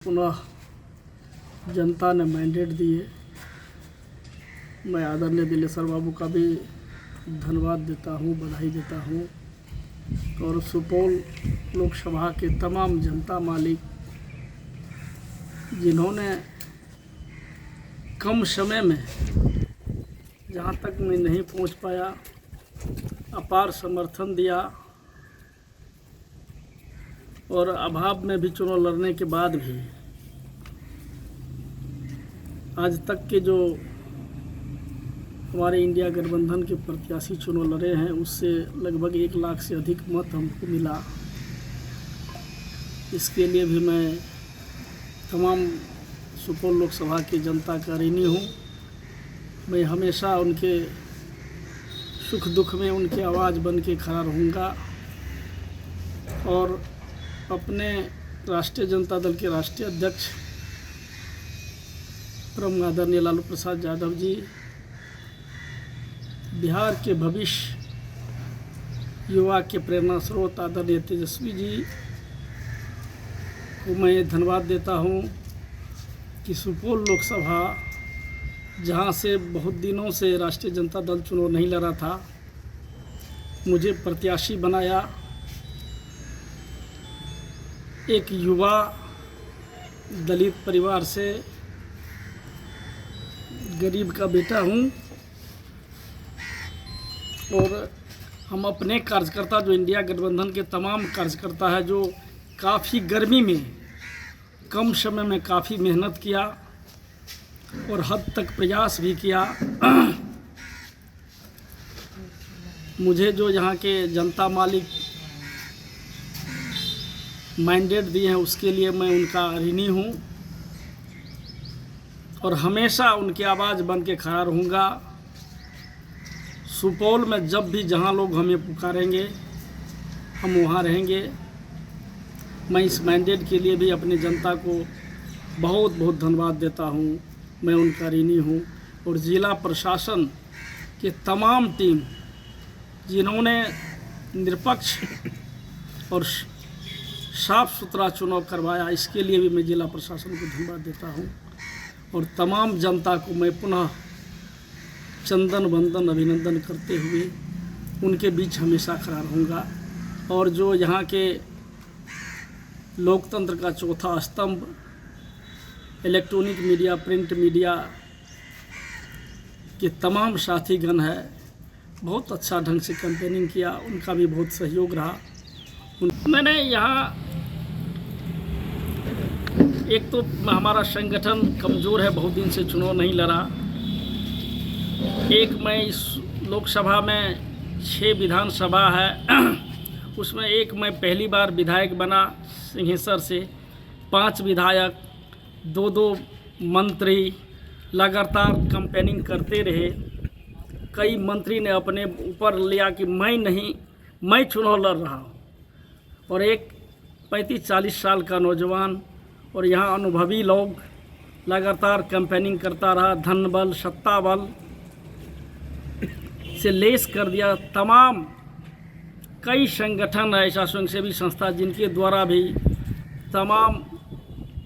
पुनः जनता ने मैंडेट दिए। मैं आदरणीय दिलेश्वर बाबू का भी धन्यवाद देता हूँ, बधाई देता हूँ। और सुपौल लोकसभा के तमाम जनता मालिक जिन्होंने कम समय में जहाँ तक मैं नहीं पहुँच पाया अपार समर्थन दिया और अभाव में भी चुनाव लड़ने के बाद भी आज तक के जो हमारे इंडिया गठबंधन के प्रत्याशी चुनाव लड़े हैं उससे लगभग 1 लाख से अधिक मत हमको मिला। इसके लिए भी मैं तमाम सुपौल लोकसभा की जनता का ऋणी हूँ। मैं हमेशा उनके सुख दुख में उनकी आवाज़ बन के खड़ा रहूँगा और अपने राष्ट्रीय जनता दल के राष्ट्रीय अध्यक्ष परम आदरणीय लालू प्रसाद यादव जी, बिहार के भविष्य युवा के प्रेरणा स्रोत आदरणीय तेजस्वी जी को मैं धन्यवाद देता हूं कि सुपौल लोकसभा जहां से बहुत दिनों से राष्ट्रीय जनता दल चुनाव नहीं लड़ा था, मुझे प्रत्याशी बनाया। एक युवा दलित परिवार से गरीब का बेटा हूँ और हम अपने कार्यकर्ता जो इंडिया गठबंधन के तमाम कार्यकर्ता है जो काफ़ी गर्मी में कम समय में काफ़ी मेहनत किया और हद तक प्रयास भी किया। मुझे जो यहाँ के जनता मालिक मैंडेट दिए हैं उसके लिए मैं उनका ऋणी हूँ और हमेशा उनकी आवाज़ बन के खड़ा रहूँगा। सुपौल में जब भी जहाँ लोग हमें पुकारेंगे हम वहाँ रहेंगे। मैं इस मैंडेट के लिए भी अपनी जनता को बहुत बहुत धन्यवाद देता हूँ। मैं उनका ऋणी हूँ और ज़िला प्रशासन के तमाम टीम जिन्होंने निष्पक्ष और साफ़ सुथरा चुनाव करवाया, इसके लिए भी मैं जिला प्रशासन को धन्यवाद देता हूं। और तमाम जनता को मैं पुनः चंदन वंदन अभिनंदन करते हुए उनके बीच हमेशा खड़ा रहूँगा। और जो यहाँ के लोकतंत्र का चौथा स्तंभ इलेक्ट्रॉनिक मीडिया, प्रिंट मीडिया के तमाम साथीगण है, बहुत अच्छा ढंग से कैंपेनिंग किया, उनका भी बहुत सहयोग रहा। मैंने यहाँ एक तो हमारा संगठन कमज़ोर है, बहुत दिन से चुनाव नहीं लड़ा। एक मैं इस लोकसभा में 6 विधानसभा है उसमें एक मैं पहली बार विधायक बना सिंहेश्वर से। 5 विधायक, 2 मंत्री लगातार कैंपेनिंग करते रहे। कई मंत्री ने अपने ऊपर लिया कि मैं चुनाव लड़ रहा हूँ। और एक 35-40 साल का नौजवान और यहाँ अनुभवी लोग लगातार कैंपेनिंग करता रहा। धन बल, सत्ता बल से लेस कर दिया। तमाम कई संगठन ऐसा स्वयंसेवी संस्था जिनके द्वारा भी तमाम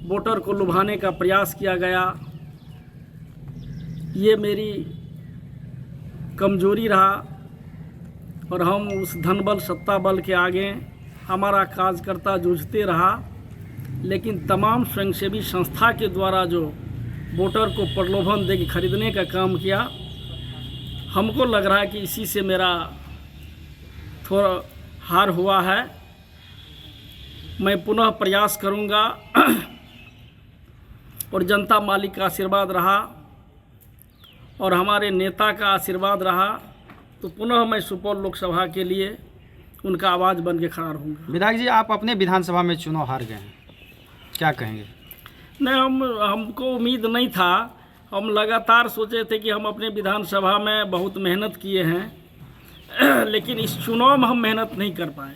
वोटर को लुभाने का प्रयास किया गया। ये मेरी कमजोरी रहा और हम उस धन बल सत्ता बल के आगे हमारा कार्यकर्ता जूझते रहा। लेकिन तमाम स्वयंसेवी संस्था के द्वारा जो वोटर को प्रलोभन दे के खरीदने का काम किया, हमको लग रहा है कि इसी से मेरा थोड़ा हार हुआ है। मैं पुनः प्रयास करूंगा और जनता मालिक का आशीर्वाद रहा और हमारे नेता का आशीर्वाद रहा तो पुनः मैं सुपौल लोकसभा के लिए उनका आवाज़ बन के खड़ा रहूँगा। विधायक जी, आप अपने विधानसभा में चुनाव हार गए हैं, क्या कहेंगे? नहीं, हमको उम्मीद नहीं था। हम लगातार सोचे थे कि हम अपने विधानसभा में बहुत मेहनत किए हैं लेकिन इस चुनाव में हम मेहनत नहीं कर पाए।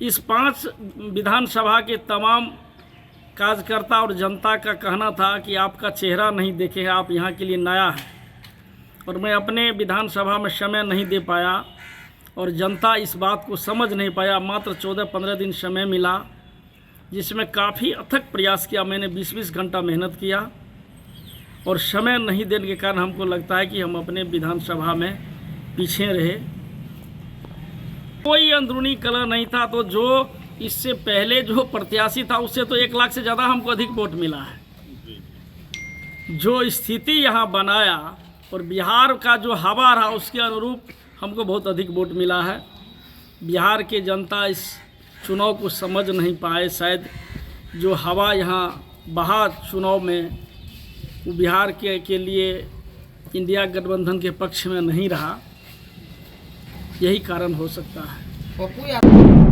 इस 5 विधानसभा के तमाम कार्यकर्ता और जनता का कहना था कि आपका चेहरा नहीं देखे हैं, आप यहाँ के लिए नया है। और मैं अपने विधानसभा में समय नहीं दे पाया और जनता इस बात को समझ नहीं पाया। मात्र 14-15 दिन समय मिला जिसमें काफ़ी अथक प्रयास किया। मैंने 20-20 घंटा मेहनत किया और समय नहीं देने के कारण हमको लगता है कि हम अपने विधानसभा में पीछे रहे। कोई अंदरूनी कलह नहीं था, तो जो इससे पहले जो प्रत्याशी था उससे तो 1 लाख से ज़्यादा हमको अधिक वोट मिला है। जो स्थिति यहाँ बनाया और बिहार का जो हवा रहा उसके अनुरूप हमको बहुत अधिक वोट मिला है। बिहार के जनता इस चुनाव को समझ नहीं पाए। शायद जो हवा यहाँ बहा चुनाव में वो बिहार के लिए इंडिया गठबंधन के पक्ष में नहीं रहा, यही कारण हो सकता है।